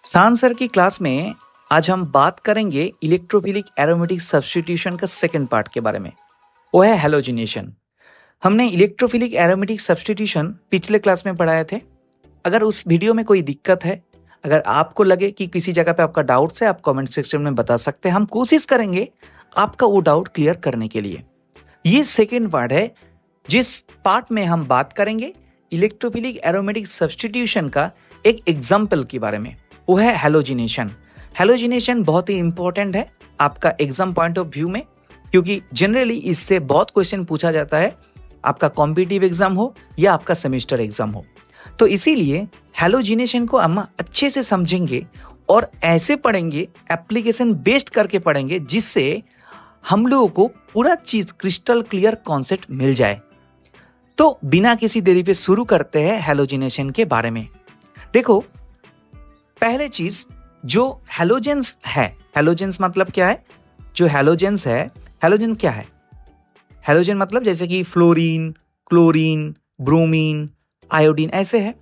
सान सर की क्लास में आज हम बात करेंगे इलेक्ट्रोफिलिक एरोमेटिक सब्स्टिट्यूशन का सेकंड पार्ट के बारे में। वो है हैलोजिनेशन। हमने इलेक्ट्रोफिलिक एरोमेटिक सब्स्टिट्यूशन पिछले क्लास में पढ़ाए थे। अगर उस वीडियो में कोई दिक्कत है, अगर आपको लगे कि किसी जगह पे आपका डाउट्स है, आप कमेंट सेक्शन में बता सकते हैं। हम कोशिश करेंगे आपका वो डाउट क्लियर करने के लिए। ये सेकेंड पार्ट है जिस पार्ट में हम बात करेंगे इलेक्ट्रोफिलिक एरोमेटिक सब्स्टिट्यूशन का एक एग्जाम्पल के बारे में। वो है हैलोजिनेशन। हैलोजिनेशन बहुत ही इंपॉर्टेंट है आपका एग्जाम पॉइंट ऑफ व्यू में, क्योंकि जनरली इससे बहुत क्वेश्चन पूछा जाता है, आपका कॉम्पिटिटिव एग्जाम हो या आपका सेमेस्टर एग्जाम हो। तो इसीलिए हैलोजिनेशन को हम अच्छे से समझेंगे और ऐसे पढ़ेंगे, एप्लीकेशन बेस्ड करके पढ़ेंगे, जिससे हम लोगों को पूरा चीज क्रिस्टल क्लियर कॉन्सेप्ट मिल जाए। तो बिना किसी देरी पे शुरू करते हैं हैलोजिनेशन के बारे में। देखो, पहले चीज जो हैलोजेंस है, हैलोजेंस मतलब क्या है? जो हैलोजेंस है, हैलोजन क्या है? हैलोजन मतलब जैसे कि फ्लोरीन, क्लोरीन, ब्रोमीन, आयोडीन ऐसे है।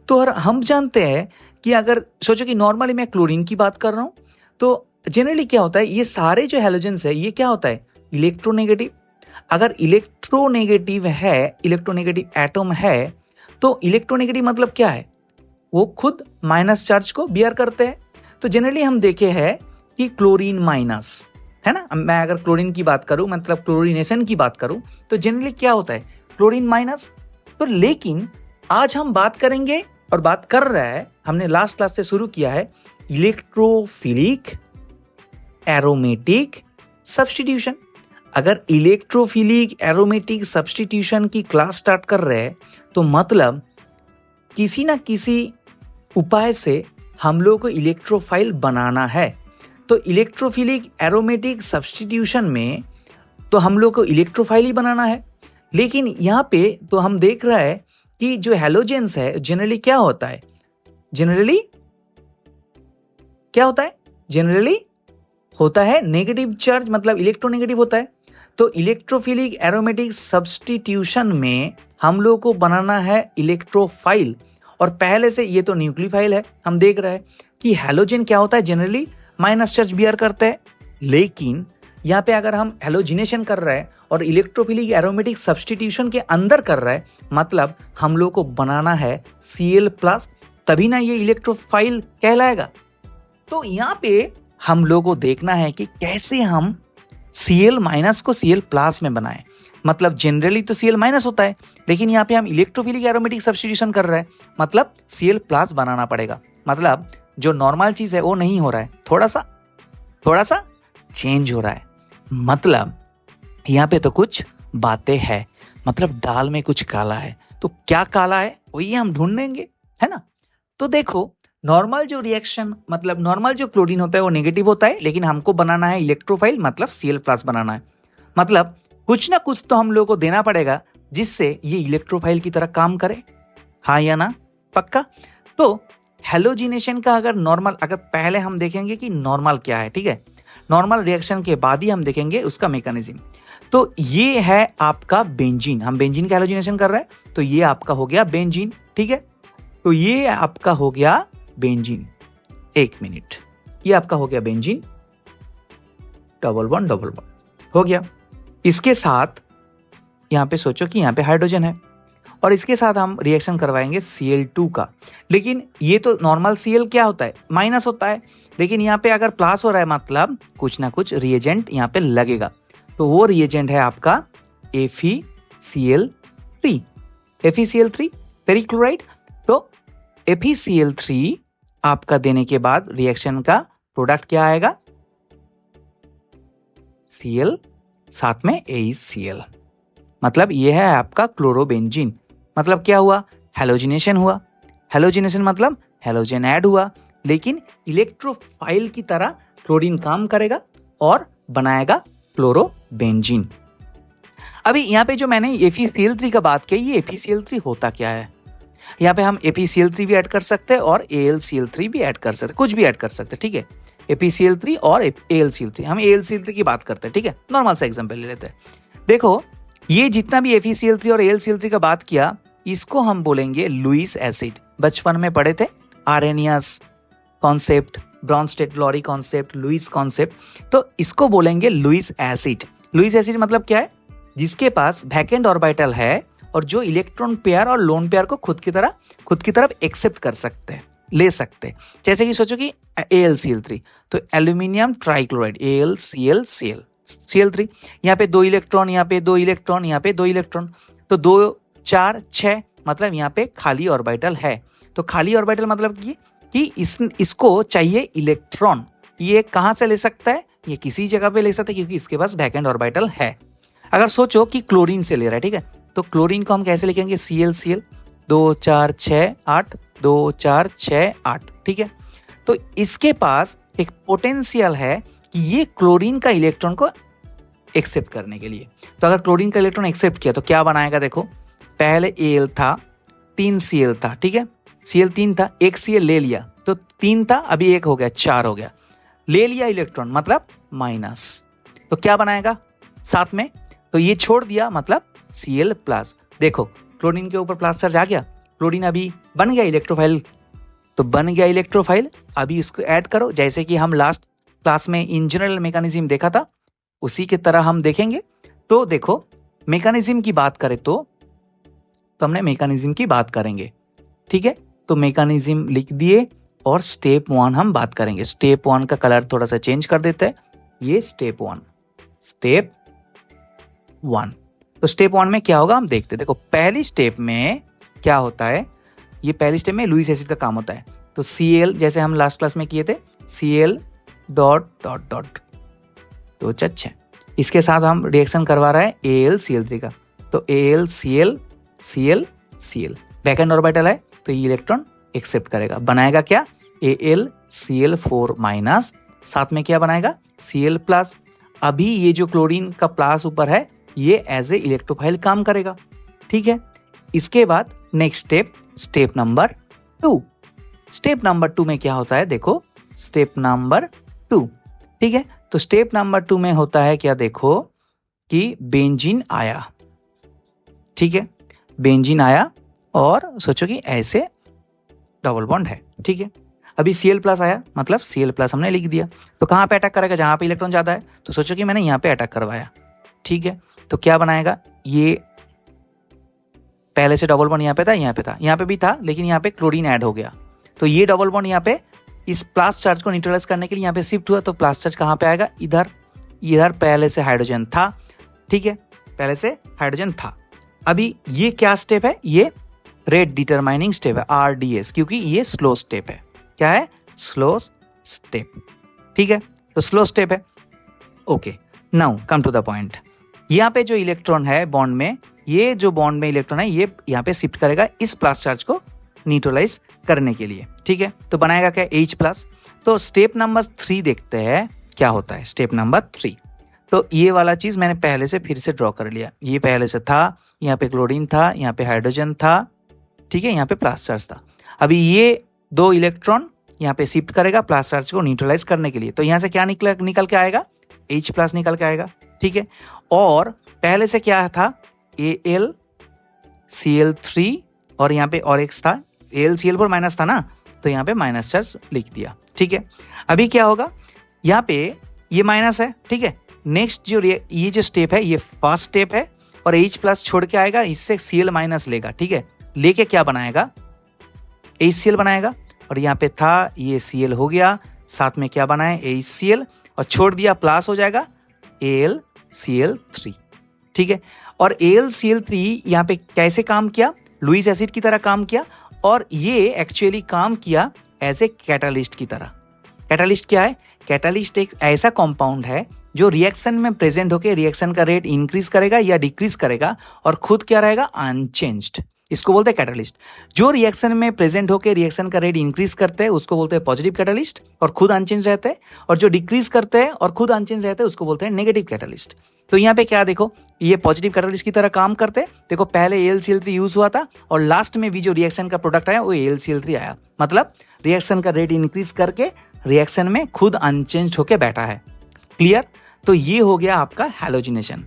तो और हम जानते हैं कि अगर सोचो कि नॉर्मली मैं क्लोरीन की बात कर रहा हूं, तो जनरली क्या होता है, ये सारे जो हैलोजेंस है ये क्या होता है? इलेक्ट्रोनेगेटिव। अगर इलेक्ट्रोनेगेटिव है, इलेक्ट्रोनेगेटिव एटम है, तो इलेक्ट्रोनेगेटिव मतलब क्या है? वो खुद माइनस चार्ज को बियर करते हैं। तो जनरली हम देखे हैं कि क्लोरीन माइनस है ना। मैं अगर क्लोरीन की बात करूं, मतलब क्लोरीनेशन की बात करूं, तो जनरली क्या होता है? Chlorine minus. तो लेकिन आज हम बात करेंगे और बात कर रहा है, हमने लास्ट क्लास से शुरू किया है, इलेक्ट्रोफिलिक एरोमेटिक सब्स्टिट्यूशन। अगर इलेक्ट्रोफिलिक एरोमेटिक सब्स्टिट्यूशन की क्लास स्टार्ट कर रहे हैं, तो मतलब किसी ना किसी उपाय से हम लोगों को इलेक्ट्रोफाइल बनाना है। तो इलेक्ट्रोफिलिक एरोमेटिक सब्स्टिट्यूशन में तो हम लोग को इलेक्ट्रोफाइल ही बनाना है। लेकिन यहाँ पे तो हम देख रहा है कि जो हैलोजेंस है जनरली क्या होता है? जनरली क्या होता है? जनरली होता है नेगेटिव चार्ज, मतलब इलेक्ट्रोनेगेटिव होता है। तो इलेक्ट्रोफिलिक एरोमेटिक सब्स्टिट्यूशन में हम लोग को बनाना है इलेक्ट्रोफाइल, और पहले से ये तो न्यूक्लियोफाइल है। हम देख रहे हैं कि हैलोजन क्या होता है? जनरली माइनस चार्ज बियर करते हैं। लेकिन यहाँ पे अगर हम हैलोजिनेशन कर रहे हैं और इलेक्ट्रोफिलिक एरोमेटिक सब्स्टिट्यूशन के अंदर कर रहे हैं, मतलब हम लोग को बनाना है Cl+, तभी ना ये इलेक्ट्रोफाइल कहलाएगा। तो यहाँ पे हम लोग को देखना है कि कैसे हम Cl- को Cl+ में बनाएं। मतलब जनरली तो Cl- होता है, लेकिन यहाँ पे हम इलेक्ट्रोफिलिक एरोमेटिक सब्स्टिट्यूशन कर रहे हैं, मतलब Cl+ बनाना पड़ेगा। मतलब जो नॉर्मल चीज है वो नहीं हो रहा है, थोड़ा सा चेंज हो रहा है। मतलब यहाँ पे तो कुछ बातें हैं, मतलब दाल में कुछ काला है। तो क्या काला है वही हम ढूंढेंगे, है ना। तो देखो, नॉर्मल जो रिएक्शन, मतलब नॉर्मल जो क्लोरीन होता है वो नेगेटिव होता है, लेकिन हमको बनाना है इलेक्ट्रोफाइल, मतलब Cl+ बनाना है। मतलब कुछ ना कुछ तो हम लोगों को देना पड़ेगा जिससे ये इलेक्ट्रोफाइल की तरह काम करे। हाँ या ना? पक्का? तो हैलोजिनेशन का अगर नॉर्मल, अगर पहले हम देखेंगे कि नॉर्मल क्या है, ठीक है। नॉर्मल रिएक्शन के बाद ही हम देखेंगे उसका मैकेनिज्म। तो ये है आपका बेंजीन। हम बेंजीन का हैलोजिनेशन कर रहे हैं, तो ये आपका हो गया बेंजीन, ठीक है। तो ये आपका हो गया बेंजीन। एक मिनट, ये आपका हो गया बेंजीन, डबल बॉन्ड हो गया। इसके साथ यहां पे सोचो कि यहां पे हाइड्रोजन है, और इसके साथ हम रिएक्शन करवाएंगे Cl2 का। लेकिन ये तो नॉर्मल Cl क्या होता है? माइनस होता है। लेकिन यहाँ पे अगर प्लस हो रहा है, मतलब कुछ ना कुछ रिएजेंट यहाँ पे लगेगा। तो वो रिएजेंट है आपका FeCl3, FeCl3 पेरिक्लोराइड। तो FeCl3 आपका देने के बाद रिएक्शन का प्रोडक्ट क्या आएगा? Cl, साथ में AeCl। मतलब ये है आपका क्लोरोबेंजीन। मतलब क्या हुआ? हैलोजिनेशन हुआ। हैलोजिनेशन मतलब हैलोजन ऐड हुआ, लेकिन इलेक्ट्रोफाइल की तरह क्लोरीन काम करेगा और बनाएगा क्लोरोबेंजीन। अभी यहाँ पे जो मैंने FeCl3 का बात की, ये FeCl3 होता क्या है? यहाँ पे हम FeCl3 भी ऐड कर सकते हैं और AlCl3 भी ऐड कर सकते हैं, कुछ भी ऐड कर सकते हैं, ठीक है। FeCl3 और AlCl3, हम AlCl3 की बात करते हैं, ठीक है। नॉर्मल सा एग्जांपल ले लेते हैं। देखो, ये जितना भी FeCl3 और AlCl3 का बात किया, इसको हम बोलेंगे लुईस एसिड। बचपन में पढ़े थे, Arrhenius concept, Bronsted Lowry concept, Lewis concept. तो इसको बोलेंगे लुईस एसिड। लुईस एसिड मतलब क्या है? जिसके पास वैकेंट ऑर्बिटल है और जो इलेक्ट्रॉन पेयर और लोन पेयर को खुद की तरफ एक्सेप्ट कर सकते हैं, ले सकते हैं। जैसे कि सोचो कि AlCl3, तो एल्यूमिनियम ट्राइक्लोराइड AlClCl, Cl3, यहाँ पे 2 इलेक्ट्रॉन, यहाँ पे 2 इलेक्ट्रॉन, यहाँ पे 2 इलेक्ट्रॉन, तो 2 4 6, मतलब यहाँ पे खाली ऑर्बिटल है। तो खाली ऑर्बिटल मतलब कि इसको चाहिए इलेक्ट्रॉन। ये कहाँ से ले सकता है? ये किसी जगह पे ले सकता है क्योंकि इसके पास वैकेंट ऑर्बिटल है। अगर सोचो कि क्लोरीन से ले रहा है, ठीक है, तो क्लोरीन को हम कैसे लिखेंगे? ClCl, 2 4 6 8, 2 4 6 8, ठीक है। तो इसके पास एक पोटेंशियल है कि ये क्लोरीन का इलेक्ट्रॉन को एक्सेप्ट करने के लिए। तो अगर क्लोरीन का इलेक्ट्रॉन एक्सेप्ट किया तो क्या बनाएगा? देखो, पहले Al था, 3 Cl था, ठीक है, Cl 3 था, 1 Cl ले लिया तो 3 था, अभी 1 हो गया, 4 हो गया, ले लिया इलेक्ट्रॉन मतलब माइनस। तो क्या बनाएगा साथ में? तो ये छोड़ दिया मतलब Cl प्लस। देखो क्लोरीन के ऊपर प्लस चार्ज आ गया, क्लोरीन अभी बन गया इलेक्ट्रोफाइल, तो बन गया इलेक्ट्रोफाइल। अभी इसको ऐड करो, जैसे कि हम लास्ट क्लास में इन जनरल मैकेनिज्म देखा था उसी की तरह हम देखेंगे। तो देखो मैकेनिज्म की बात करें तो हमने मैकेनिज्म की बात करेंगे, ठीक है। तो मैकेनिज्म लिख दिए और स्टेप 1 हम बात करेंगे। स्टेप 1 का कलर थोड़ा सा चेंज कर देते हैं, ये स्टेप 1। तो स्टेप 1 में क्या होगा हम देखते हैं। देखो पहली स्टेप में क्या होता है, ये पहली स्टेप में लुईस एसिड का काम होता है। तो Cl जैसे हम लास्ट क्लास में किए थे, Cl डॉट डॉट डॉट, तो अच्छा, इसके साथ हम रिएक्शन करवा रहा है AlCl3 का, तो AlClClCl, वैकेंट ऑर्बिटल है तो ये इलेक्ट्रॉन एक्सेप्ट करेगा, बनाएगा क्या? AlCl4 माइनस, साथ में क्या बनाएगा? Cl plus. अभी ये जो क्लोरीन का प्लस ऊपर है ये एज ए इलेक्ट्रोफाइल काम करेगा, ठीक है। इसके बाद next step number 2। Step number 2 में क्या होता है? देखो स्टेप नंबर 2, ठीक है। तो स्टेप नंबर 2 में होता है क्या? देखो कि बेंजीन आया, ठीक है, बेंजीन आया और सोचो कि ऐसे डबल बॉन्ड है, ठीक है। अभी Cl प्लस आया मतलब Cl प्लस हमने लिख दिया, तो कहाँ पे अटैक करेगा? जहां पे इलेक्ट्रॉन ज्यादा है। तो सोचो कि मैंने यहाँ पे अटैक करवाया, ठीक है, तो क्या बनाएगा? ये पहले से डबल बॉन्ड यहाँ पे था, यहाँ पे भी था, लेकिन यहाँ पे क्लोरीन ऐड हो गया, तो ये डबल बॉन्ड यहाँ पे इस प्लस चार्ज को न्यूट्रलाइज करने के लिए यहाँ पे शिफ्ट हुआ, तो प्लस चार्ज कहाँ पे आएगा? इधर पहले से हाइड्रोजन था, ठीक है, पहले से हाइड्रोजन था। अभी ये क्या स्टेप है? ये रेट डिटरमाइनिंग स्टेप है, RDS, क्योंकि ये स्लो स्टेप है। क्या है? स्लो स्टेप, ठीक है, तो स्लो स्टेप है। Okay, now come to the point. यहाँ पे जो इलेक्ट्रॉन है बॉन्ड में, ये जो बॉन्ड में इलेक्ट्रॉन है ये यहाँ पे शिफ्ट करेगा इस प्लस चार्ज को न्यूट्रलाइज करने के लिए, ठीक है, तो बनाएगा क्या? H plus. तो स्टेप नंबर 3 देखते हैं क्या होता है। स्टेप नंबर 3, तो ये वाला चीज मैंने पहले से फिर से ड्रॉ कर लिया, ये पहले से था, यहाँ पे क्लोरीन था, यहाँ पे हाइड्रोजन था, ठीक है, यहाँ पे प्लस चार्ज था। अभी ये 2 इलेक्ट्रॉन यहाँ पे शिफ्ट करेगा प्लस चार्ज को न्यूट्रलाइज करने के लिए, तो यहाँ से क्या निकल के आएगा? H प्लस निकल के आएगा, ठीक है। और पहले से क्या था? AlCl3 और यहाँ पे और X था, AlCl4 माइनस था ना, तो यहाँ पे माइनस चार्ज लिख दिया, ठीक है। अभी क्या होगा? यहाँ पे ये माइनस है, ठीक है। नेक्स्ट ये जो स्टेप है ये फर्स्ट स्टेप है, और H प्लस छोड़ के आएगा, इससे Cl माइनस लेगा, ठीक है, लेके क्या बनाएगा? HCl बनाएगा, और यहाँ पे था ये Cl हो गया, साथ में क्या बनाए? HCl, और छोड़ दिया प्लस हो जाएगा AlCl3, ठीक है। और AlCl3 यहाँ पे कैसे काम किया? लुईस एसिड की तरह काम किया, और ये एक्चुअली काम किया एज ए कैटालिस्ट की तरह। कैटालिस्ट क्या है? कैटालिस्ट एक ऐसा कंपाउंड है जो रिएक्शन में प्रेजेंट होकर रिएक्शन का रेट इंक्रीज करेगा या डिक्रीज करेगा, और खुद क्या रहेगा? अनचेंज्ड। इसको बोलते हैं कैटालिस्ट। जो रिएक्शन में प्रेजेंट होकर रिएक्शन का रेट इंक्रीज करते हैं उसको बोलते हैं पॉजिटिव कैटालिस्ट, और खुद अनचेंज रहते हैं, और जो डिक्रीज करते हैं और खुद अनचेंज रहते हैं उसको बोलते हैं नेगेटिव कैटालिस्ट। तो यहाँ पे क्या देखो, ये पॉजिटिव कैटालिस्ट की तरह काम करते हैं। देखो पहले AlCl3 यूज हुआ था, और लास्ट में भी जो रिएक्शन का प्रोडक्ट आया वो AlCl3 आया, मतलब रिएक्शन का रेट इंक्रीज करके रिएक्शन में खुद अनचेंज होकर बैठा है। क्लियर? तो ये हो गया आपका हैलोजिनेशन,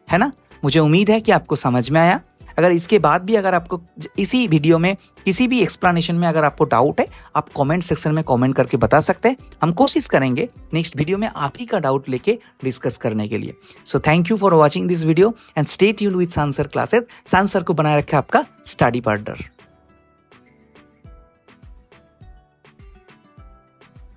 है ना। मुझे उम्मीद है कि आपको समझ में आया। अगर इसके बाद भी अगर आपको इसी वीडियो में किसी भी एक्सप्लेनेशन में अगर आपको डाउट है, आप कमेंट सेक्शन में कमेंट करके बता सकते हैं। हम कोशिश करेंगे नेक्स्ट वीडियो में आप ही का डाउट लेके डिस्कस करने के लिए। So thank you for watching this video and stay tuned with सान सर क्लासेस। सान सर को बनाए रखे आपका स्टडी पार्टनर।